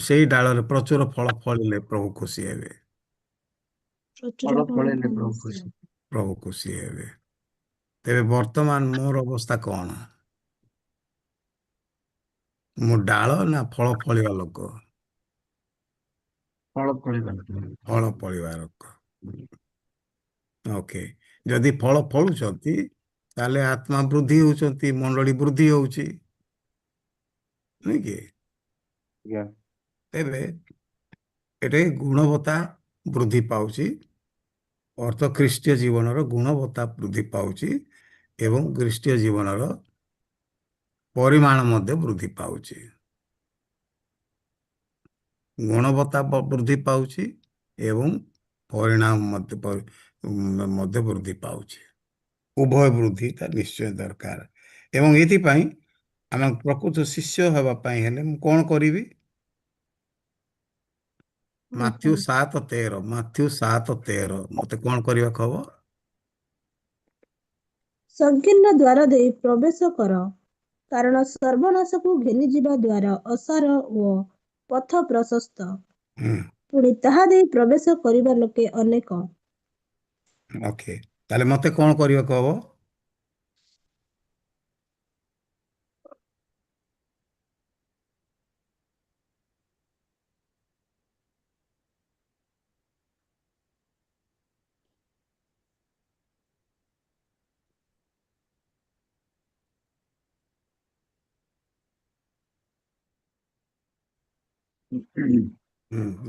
ସେଇ ଡାଳରେ ପ୍ରଚୁର ଫଳ ଫଳିଲେ ପ୍ରଭୁ ଖୁସି ହେବେ? ପ୍ରଚୁର ଫଳ ଫଳ ଫଳେଇଲେ ଫଳ। ପ୍ରଭୁ ଖୁସି। ପ୍ରଭୁ ଖୁସି ହେବେ। ତେବେ ବର୍ତ୍ତମାନ ମୋର ଅବସ୍ଥା କଣ? ମୁଁ ଡାଳ ନା ଫଳ ଫଳିବା ଲୋକ? ଫଳ ଫଳିବା। ଫଳ ଫଳିବା ଲୋକ। ଓକେ, ଯଦି ଫଳ ଫଳୁଛନ୍ତି ତାହେଲେ ଆତ୍ମା ବୃଦ୍ଧି ହଉଛନ୍ତି, ମଣ୍ଡଳୀ ବୃଦ୍ଧି ହଉଛି, ନୁହେଁ କି? ଆଜ୍ଞା। ତେବେ ଏଠି ଗୁଣବତ୍ତା ବୃଦ୍ଧି ପାଉଛି, ଅର୍ଥ ଖ୍ରୀଷ୍ଟୀୟ ଜୀବନର ଗୁଣବତ୍ତା ବୃଦ୍ଧି ପାଉଛି ଏବଂ ଖ୍ରୀଷ୍ଟୀୟ ଜୀବନର ପରିମାଣ ମଧ୍ୟ ବୃଦ୍ଧି ପାଉଛି। ଗୁଣବତ୍ତା ବୃଦ୍ଧି ପାଉଛି ଏବଂ ପରିଣାମ ମଧ୍ୟ ବୃଦ୍ଧି ପାଉଛି। ଉଭୟ ବୃଦ୍ଧିଟା ନିଶ୍ଚୟ ଦରକାର। ଏବଂ ଏଥିପାଇଁ ଆମେ ପ୍ରକୃତ ଶିଷ୍ୟ ହେବା ପାଇଁ ହେଲେ ମୁଁ କଣ କରିବି? ମାଥ୍ୟୁ 7:13, ମାଥ୍ୟୁ 7:13 ମତେ କଣ କରିବାକୁ ହବ? ସଂକୀର୍ଣ୍ଣ ଦ୍ୱାର ଦେଇ ପ୍ରବେଶ କର, କାରଣ ସର୍ବନାଶକୁ ଘେନିଯିବା ଦ୍ୱାର ଅସାର ଓ ପଥ ପ୍ରଶସ୍ତ, ହୁଁ, ପୁଣି ତାହା ଦେଇ ପ୍ରବେଶ କରିବା ଲୋକେ ଅନେକ। ଓକେ, ତାହେଲେ ମତେ କଣ କରିବାକୁ ହବ?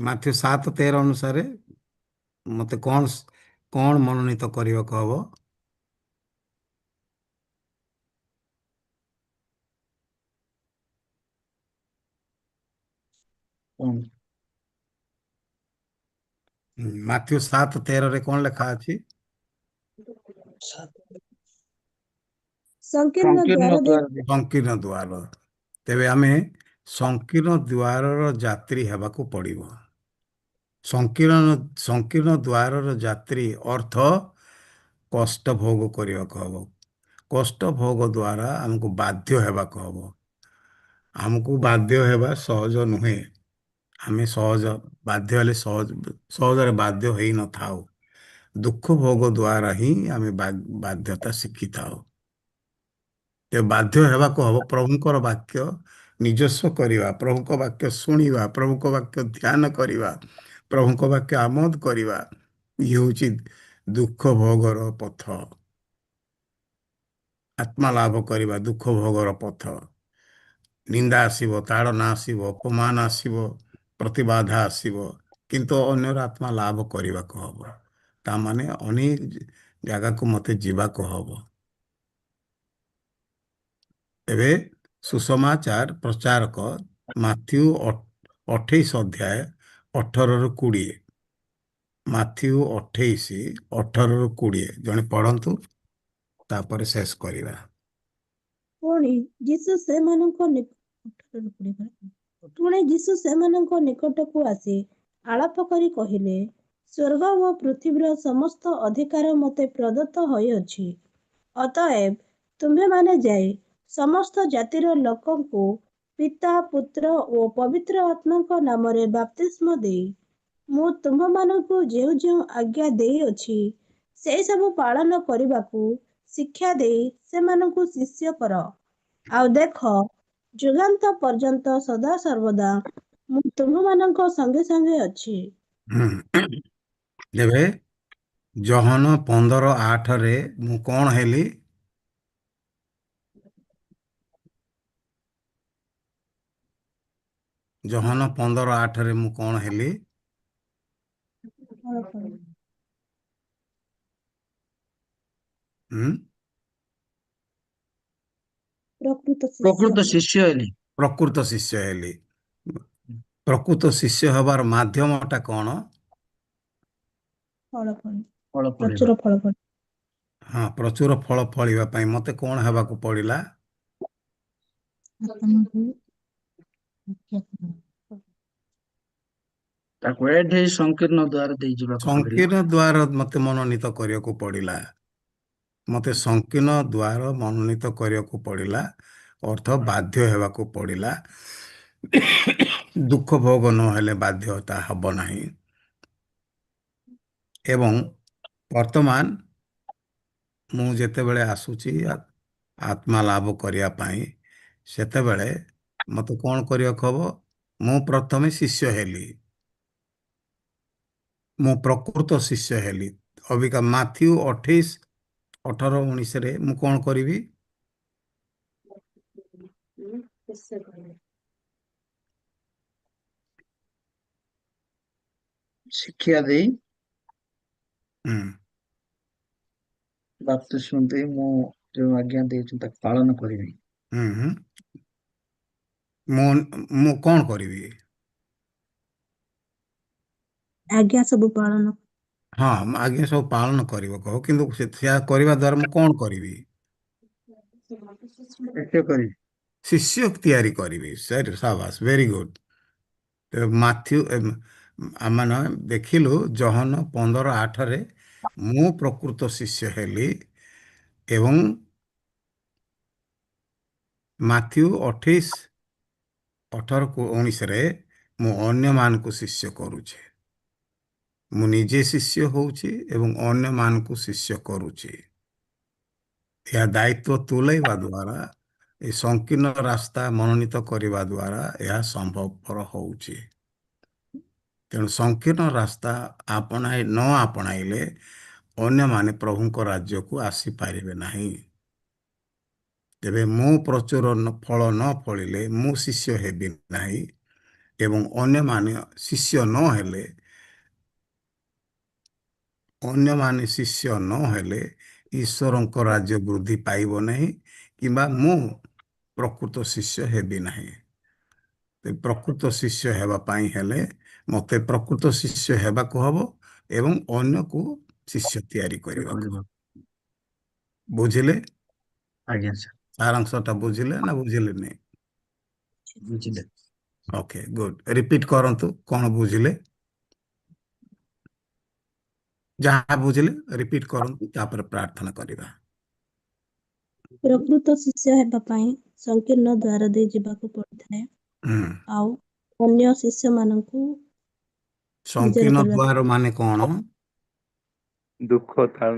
ମାଥ୍ୟୁ 7:13 ଅନୁସାରେ ମତେ କଣ ମନୋନୀତ କରିବାକୁ ହବ? ମାଥ୍ୟୁ 7:13ରେ କଣ ଲେଖା ଅଛି? ସଂକୀର୍ଣ୍ଣ ସଂକୀର୍ଣ୍ଣ ଦ୍ୱାର ଦେଇ ଦ୍ୱାର ଦେଇ ସଂକୀର୍ଣ୍ଣ ଦ୍ୱାର। ତେବେ ଆମେ ସଂକୀର୍ଣ୍ଣ ଦ୍ୱାରର ଯାତ୍ରୀ ହେବାକୁ ପଡ଼ିବ। ସଂକୀର୍ଣ୍ଣ ଦ୍ୱାରର ଯାତ୍ରୀ ଅର୍ଥ କଷ୍ଟ ଭୋଗ କରିବାକୁ ହବ। କଷ୍ଟ ଭୋଗ ଦ୍ୱାରା ଆମକୁ ବାଧ୍ୟ ହେବାକୁ ହବ। ଆମକୁ ବାଧ୍ୟ ହେବା ସହଜ ନୁହେଁ। ଆମେ ବାଧ୍ୟ ହେଲେ ସହଜରେ ବାଧ୍ୟ ହେଇନଥାଉ। ଦୁଃଖ ଭୋଗ ଦ୍ୱାରା ହିଁ ଆମେ ବାଧ୍ୟତା ଶିଖିଥାଉ। ତେବେ ବାଧ୍ୟ ହେବାକୁ ହବ ପ୍ରଭୁଙ୍କର ବାକ୍ୟ ନିଜସ୍ୱ କରିବା, ପ୍ରଭୁଙ୍କ ବାକ୍ୟ ଶୁଣିବା, ପ୍ରଭୁଙ୍କ ବାକ୍ୟ ଧ୍ୟାନ କରିବା, ପ୍ରଭୁଙ୍କ ବାକ୍ୟ ଆମୋଦ କରିବା। ଇଏ ହେଉଛି ଦୁଃଖ ଭୋଗର ପଥ। ଆତ୍ମା ଲାଭ କରିବା ଦୁଃଖ ଭୋଗର ପଥ। ନିନ୍ଦା ଆସିବ, ତାଡ଼ନା ଆସିବ, ଅପମାନ ଆସିବ, ପ୍ରତିବାଧା ଆସିବ, କିନ୍ତୁ ଅନ୍ୟର ଆତ୍ମା ଲାଭ କରିବାକୁ ହବ। ତାମାନେ ଅନେକ ଜାଗାକୁ ମତେ ଯିବାକୁ ହବ। ଏବେ ସୁସମାଚାର ପ୍ରଚାରକ ମାଥ୍ୟୁ 28:18-20। ମାଥ୍ୟୁ 28:18-20 ଜଣେ ପଢ଼ନ୍ତୁ, ତାପରେ ଶେଷ କରିବା। ପୁଣି ଯୀଶୁ ସେମାନଙ୍କ ନିକଟକୁ ଆସି ଆଳାପ କରି କହିଲେ, ସ୍ୱର୍ଗ ଓ ପୃଥିବୀର ସମସ୍ତ ଅଧିକାର ମୋତେ ପ୍ରଦତ୍ତ ହୋଇଅଛି। ଅତଏବ ତୁମ୍ଭେମାନେ ଯାଇ ସମସ୍ତ ଜାତିର ଲୋକଙ୍କୁ ପିତା, ପୁତ୍ର ଓ ପବିତ୍ର ଆତ୍ମାଙ୍କ ନାମରେ ବାପ୍ତିସ୍ମ ଦେଇ ମୁଁ ତୁମ୍ଭମାନଙ୍କୁ ଯେଉଁ ଯେଉଁ ଆଜ୍ଞା ଦେଇଅଛି ସେସବୁ ପାଳନ କରିବାକୁ ଶିକ୍ଷା ଦେଇ ସେମାନଙ୍କୁ ଶିଷ୍ୟ କର। ଆଉ ଦେଖ, ଯୁଗାନ୍ତ ପର୍ଯ୍ୟନ୍ତ ସଦାସର୍ବଦା ମୁଁ ତୁମ୍ଭମାନଙ୍କ ସଙ୍ଗେ ସଙ୍ଗେ ଅଛି। ଏବେ ଜହନ 15:8ରେ ମୁଁ କଣ ହେଲି? ଜହନ 15:8ରେ ମୁଁ କଣ ହେଲି? ପ୍ରକୃତ ଶିଷ୍ୟ ହେଲି। ପ୍ରକୃତ ଶିଷ୍ୟ ହେଲି। ପ୍ରକୃତ ଶିଷ୍ୟ ହେବାର ମାଧ୍ୟମଟା କଣ? ଫଳ ଫଳିବା। ପ୍ରଚୁର ଫଳ ଫଳ। ହଁ, ପ୍ରଚୁର ଫଳ ଫଳିବା ପାଇଁ ମତେ କଣ ହେବାକୁ ପଡ଼ିଲା? ତାକୁ ଏଠି ସଂକୀର୍ଣ୍ଣ ଦ୍ୱାର ଦେଇ ଯିବାକୁ ପଡିଲା। ସଂକୀର୍ଣ୍ଣ ଦ୍ୱାର ମତେ ମନୋନୀତ କରିବାକୁ ପଡ଼ିଲା। ମତେ ସଂକୀର୍ଣ୍ଣ ଦ୍ୱାର ମନୋନୀତ କରିବାକୁ ପଡ଼ିଲା, ଅର୍ଥ ବାଧ୍ୟ ହେବାକୁ ପଡ଼ିଲା। ଦୁଃଖ ଭୋଗ ନହେଲେ ବାଧ୍ୟତା ହବ ନାହିଁ। ଏବଂ ବର୍ତ୍ତମାନ ମୁଁ ଯେତେବେଳେ ଆସୁଛି ଆତ୍ମା ଲାଭ କରିବା ପାଇଁ, ସେତେବେଳେ ମତେ କଣ କରିବାକୁ ହବ? ମୁଁ ପ୍ରଥମେ ଶିଷ୍ୟ ହେଲି। ମୁଁ ପ୍ରକୃତ ଶିଷ୍ୟ ହେଲି। ଅବିକା ମାଥ୍ୟୁ 28:18-19ରେ ମୁଁ କଣ କରିବି? ଶିକ୍ଷା ଦେଇ ହୁଁ। ବାପ୍ତିସ୍ମ ଦେଇ ମୁଁ ଯେଉଁ ଆଜ୍ଞା ଦେଇଛି ତାକୁ ପାଳନ କରିବି। ହୁଁ। ମୁଁ କଣ କରିବି? ଆଜ୍ଞା ସବୁ ପାଳନ। ହଁ, ଆଜ୍ଞା ସବୁ ପାଳନ କରିବ କହ, କିନ୍ତୁ ସେୟା କରିବା ଦ୍ୱାରା ମୁଁ କଣ କରିବି? ଶିଷ୍ୟ କରିବି। ଶିଷ୍ୟ ତିଆରି କରିବି। ସାବାସ୍, ଭେରି ଗୁଡ୍। ମାଥ୍ୟୁ ଆମେ ଦେଖିଲୁ ଜହନ 15:8ରେ ମୁଁ ପ୍ରକୃତ ଶିଷ୍ୟ ହେଲି, ଏବଂ ମାଥ୍ୟୁ 28:18-19ରେ ମୁଁ ଅନ୍ୟମାନଙ୍କୁ ଶିଷ୍ୟ କରୁଛି। ମୁଁ ନିଜେ ଶିଷ୍ୟ ହଉଛି ଏବଂ ଅନ୍ୟମାନଙ୍କୁ ଶିଷ୍ୟ କରୁଛି। ଏହା ଦାୟିତ୍ୱ ତୁଲାଇବା ଦ୍ୱାରା ଏ ସଂକୀର୍ଣ୍ଣ ରାସ୍ତା ମନୋନୀତ କରିବା ଦ୍ୱାରା ଏହା ସମ୍ଭବପର ହେଉଛି। ତେଣୁ ସଂକୀର୍ଣ୍ଣ ରାସ୍ତା ନ ଆପଣାଇଲେ ଅନ୍ୟମାନେ ପ୍ରଭୁଙ୍କ ରାଜ୍ୟକୁ ଆସିପାରିବେ ନାହିଁ। ତେବେ ମୁଁ ପ୍ରଚୁର ଫଳ ନ ଫଳିଲେ ମୁଁ ଶିଷ୍ୟ ହେବି ନାହିଁ ଏବଂ ଅନ୍ୟମାନେ ଶିଷ୍ୟ ନହେଲେ ଈଶ୍ୱରଙ୍କ ରାଜ୍ୟ ବୃଦ୍ଧି ପାଇବ ନାହିଁ କିମ୍ବା ମୁଁ ପ୍ରକୃତ ଶିଷ୍ୟ ହେବି ନାହିଁ। ପ୍ରକୃତ ଶିଷ୍ୟ ହେବା ପାଇଁ ହେଲେ ମୋତେ ପ୍ରକୃତ ଶିଷ୍ୟ ହେବାକୁ ହବ ଏବଂ ଅନ୍ୟକୁ ଶିଷ୍ୟ ତିଆରି କରିବାକୁ। ବୁଝିଲେ? ଆଜ୍ଞା ସାର୍, ସାରାଂଶଟା ବୁଝିଲେ ନା ବୁଝିଲେନି? ବୁଝିଲେ। Okay, good. ରିପିଟ୍ କରନ୍ତୁ କ'ଣ ବୁଝିଲେ। ଯାହା ବୁଝିଲେ ରିପିଟ୍ କରନ୍ତୁ, ତାପରେ ପ୍ରାର୍ଥନା କରିବା। ପ୍ରକୃତ ଶିଷ୍ୟ ହେବା ପାଇଁ ସଂକୀର୍ଣ୍ଣ ଦ୍ୱାର ଦେଇ ଯିବାକୁ ପଡିଥାଏ, ହୁଁ। ଆଉ ଅନ୍ୟ ଶିଷ୍ୟମାନଙ୍କୁ ନିଜର ସଂକୀର୍ଣ୍ଣ କରିବାକୁ ଦ୍ୱାର ମାନେ କ'ଣ? ଦୁଃଖ ଥାଉ।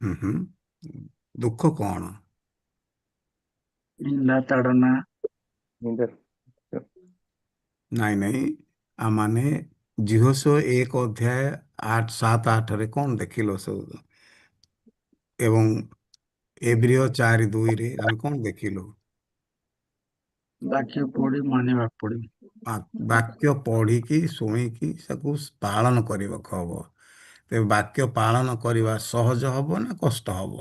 ହୁଁ। ଦୁଃଖ କ'ଣ? ନିନ୍ଦା ତାଡ଼ନା ନାଇଁ ଆମମାନେ ଜିହୋଶୁଆ 1:7-8ରେ କ'ଣ ଦେଖିଲ ସବୁ, ଏବଂ ଏବ୍ରିୟ 4:2ରେ ଆମେ କ'ଣ ଦେଖିଲୁ? ବାକ୍ୟ ପଢି ମାନିବାକୁ ପଡିବ। ବାକ୍ୟ ପଢିକି ଶୁଣିକି ତାକୁ ପାଳନ କରିବାକୁ ହବ। ତେବେ ବାକ୍ୟ ପାଳନ କରିବା ସହଜ ହବ ନା କଷ୍ଟ ହବ?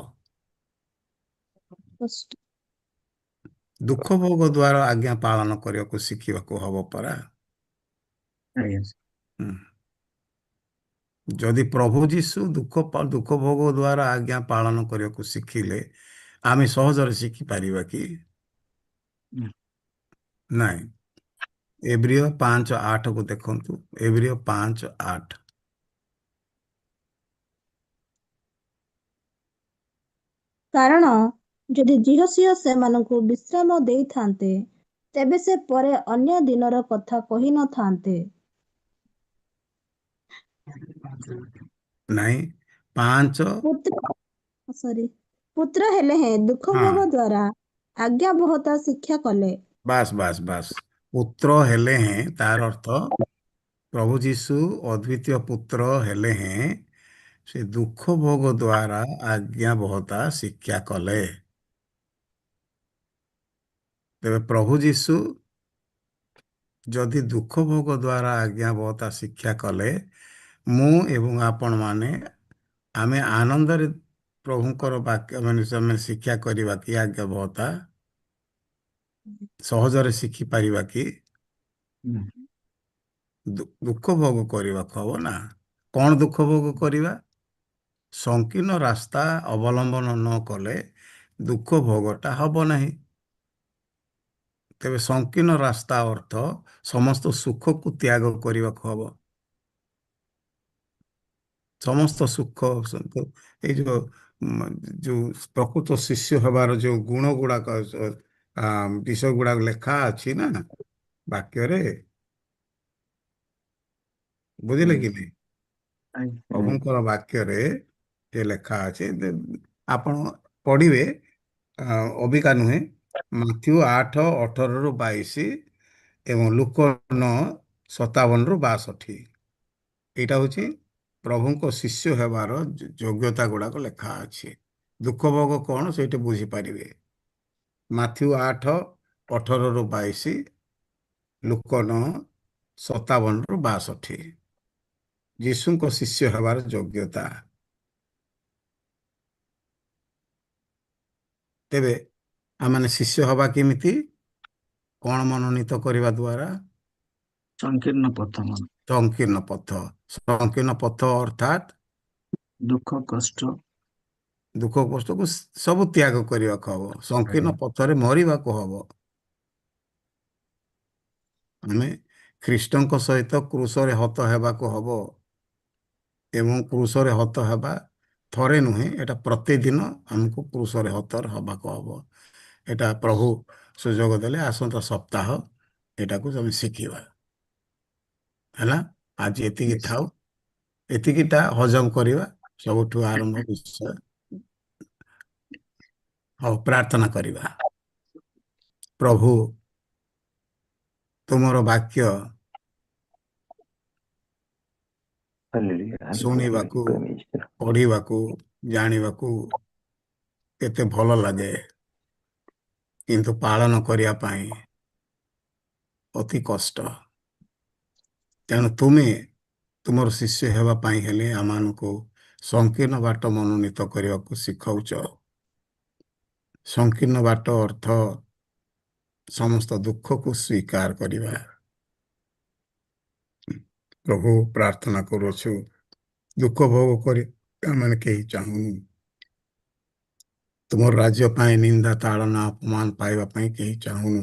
କଷ୍ଟ। ଦୁଃଖ ଭୋଗ ଦ୍ୱାରା ଆଜ୍ଞା ପାଳନ କରିବାକୁ ଶିଖିବାକୁ ହବ ପରା। ଆଜ୍ଞା ହୁଁ। ଯଦି ପ୍ରଭୁ ଯୀଶୁ ଦୁଃଖ ଭୋଗ ଦ୍ୱାରା ଆଜ୍ଞା ପାଳନ କରିବାକୁ ଶିଖିଲେ ଆମେ ସହଜରେ ଶିଖିପାରିବା କି? ନାଇଁ। ଏବ୍ରିୟ 5:8କୁ ଦେଖନ୍ତୁ। ଏବ୍ରିୟ 5:8। କାରଣ ଯଦି ଜିହୋଶୁଆ ସେମାନଙ୍କୁ ବିଶ୍ରାମ ଦେଇଥାନ୍ତେ, ତେବେ ସେ ପରେ ଅନ୍ୟ ଦିନର କଥା କହିନଥାନ୍ତେ। ନାଇଁ 5 ପୁତ୍ର ହେଲେ ଦୁଃଖ ଭୋଗ ଦ୍ୱାରା ଆଜ୍ଞାବହତା ଶିକ୍ଷା କଲେ। ବାସ୍। ପୁତ୍ର ହେଲେ ତାର ଅର୍ଥ ପ୍ରଭୁ ଯୀଶୁ ଅଦ୍ୱିତୀୟ ପୁତ୍ର ହେଲେ ସେ ଦୁଃଖ ଭୋଗ ଦ୍ୱାରା ଆଜ୍ଞାବହତା ଶିକ୍ଷା କଲେ। ତେବେ ପ୍ରଭୁ ଯୀଶୁ ଯଦି ଦୁଃଖ ଭୋଗ ଦ୍ୱାରା ଆଜ୍ଞାବହତା ଶିକ୍ଷା କଲେ, ମୁଁ ଏବଂ ଆପଣମାନେ ଆମେ ଆନନ୍ଦରେ ପ୍ରଭୁଙ୍କର ବାକ୍ୟ ମାନେ ଶିକ୍ଷା କରିବା କି ଆଜ୍ଞାବହତା ସହଜରେ ଶିଖିପାରିବା କି? ଦୁଃଖ ଭୋଗ କରିବାକୁ ହବ ନା। କ'ଣ ଦୁଃଖ ଭୋଗ କରିବା? ସଂକୀର୍ଣ୍ଣ ରାସ୍ତା ଅବଲମ୍ବନ ନ କଲେ ଦୁଃଖ ଭୋଗଟା ହବ ନାହିଁ। ତେବେ ସଂକୀର୍ଣ୍ଣ ରାସ୍ତା ଅର୍ଥ ସମସ୍ତ ସୁଖକୁ ତ୍ୟାଗ କରିବାକୁ ହବ। ସମସ୍ତ ସୁଖ, ଏଇ ଯୋଉ ପ୍ରକୃତ ଶିଷ୍ୟ ହେବାର ଯୋଉ ଗୁଣ ଗୁଡାକ, ବିଷୟ ଗୁଡାକ ଲେଖା ଅଛି ନା ବାକ୍ୟରେ, ବୁଝିଲେ କି ନାଇଁ? ପ୍ରଭୁଙ୍କର ବାକ୍ୟରେ ଯେ ଲେଖା ଅଛି, ଆପଣ ପଢିବେ, ଅବିକା ନୁହେଁ, ମାଥ୍ୟୁ 8:18-22 ଏବଂ ଲୁକ 9:57-62। ଏଇଟା ହଉଛି ପ୍ରଭୁଙ୍କ ଶିଷ୍ୟ ହେବାର ଯୋଗ୍ୟତା ଗୁଡାକ ଲେଖା ଅଛି। ଦୁଃଖ ଭୋଗ କ'ଣ ସେଇଠି ବୁଝିପାରିବେ। ମାଥ୍ୟୁ 8:18-22, ଲୁକ 9:57-62 ଯୀଶୁଙ୍କ ଶିଷ୍ୟ ହେବାର ଯୋଗ୍ୟତା। ତେବେ ଆମମାନେ ଶିଷ୍ୟ ହବା କେମିତି? କ'ଣ ମନୋନୀତ କରିବା ଦ୍ୱାରା? ସଂକୀର୍ଣ୍ଣ ପଥ। ସଂକୀର୍ଣ୍ଣ ପଥ ଅର୍ଥାତ୍ ଦୁଃଖ କଷ୍ଟକୁ ସବୁ ତ୍ୟାଗ କରିବାକୁ ହବ। ସଂକୀର୍ଣ୍ଣ ପଥରେ ମରିବାକୁ ହବ। ଆମେ ଖ୍ରୀଷ୍ଟଙ୍କ ସହିତ କ୍ରୁଶରେ ହତ ହେବାକୁ ହବ ଏବଂ କ୍ରୁଶରେ ହତ ହେବା ଥରେ ନୁହେଁ, ଏଟା ପ୍ରତିଦିନ ଆମକୁ କ୍ରୁଶରେ ହତ ହେବାକୁ ହବ। ଏଟା ପ୍ରଭୁ ସୁଯୋଗ ଦେଲେ ଆସନ୍ତା ସପ୍ତାହ ଏଟାକୁ ଆମେ ଶିଖିବା। ହେଲା, ଆଜି ଏତିକି ଥାଉ, ଏତିକିଟା ହଜମ କରିବା ସବୁଠୁ ଆରମ୍ଭ ବିଷୟ। ହଉ, ପ୍ରାର୍ଥନା କରିବା। ପ୍ରଭୁ, ତୁମର ବାକ୍ୟ ହାଲେଲୁୟା, ଶୁଣିବାକୁ, ହାଲେଲୁୟା। ପଢ଼ିବାକୁ, ଜାଣିବାକୁ କେତେ ଭଲ ଲାଗେ, କିନ୍ତୁ ପାଳନ କରିବା ପାଇଁ ଅତି କଷ୍ଟ। ତେଣୁ ତୁମେ ତୁମର ଶିଷ୍ୟ ହେବା ପାଇଁ ହେଲେ ଆମମାନଙ୍କୁ ସଂକୀର୍ଣ୍ଣ ବାଟ ମନୋନୀତ କରିବାକୁ ଶିଖାଉଛ। ସଂକୀର୍ଣ୍ଣ ବାଟ ଅର୍ଥ ସମସ୍ତ ଦୁଃଖକୁ ସ୍ୱୀକାର କରିବା। ପ୍ରଭୁ, ପ୍ରାର୍ଥନା କରୁଛୁ, ଦୁଃଖ ଭୋଗ କରି ଆମେ କେହି ଚାହୁଁନୁ। ତୁମର ରାଜ୍ୟ ପାଇଁ ନିନ୍ଦା, ତାଡ଼ନା, ଅପମାନ ପାଇବା ପାଇଁ କେହି ଚାହୁଁନୁ।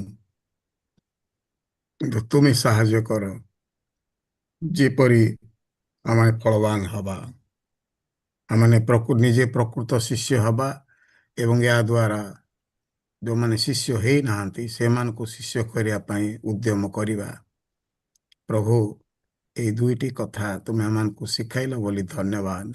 କିନ୍ତୁ ତୁମେ ସାହାଯ୍ୟ କର, ଯେପରି ଆମେ ଫଳବାନ ହବା, ଆମେ ନିଜେ ପ୍ରକୃତ ଶିଷ୍ୟ ହବା ଏବଂ ଏହା ଦ୍ୱାରା ଯେଉଁମାନେ ଶିଷ୍ୟ ହେଇନାହାନ୍ତି ସେମାନଙ୍କୁ ଶିଷ୍ୟ କରିବା ପାଇଁ ଉଦ୍ୟମ କରିବା। ପ୍ରଭୁ, ଏଇ ଦୁଇଟି କଥା ତୁମେ ଆମମାନଙ୍କୁ ଶିଖାଇଲ ବୋଲି ଧନ୍ୟବାଦ।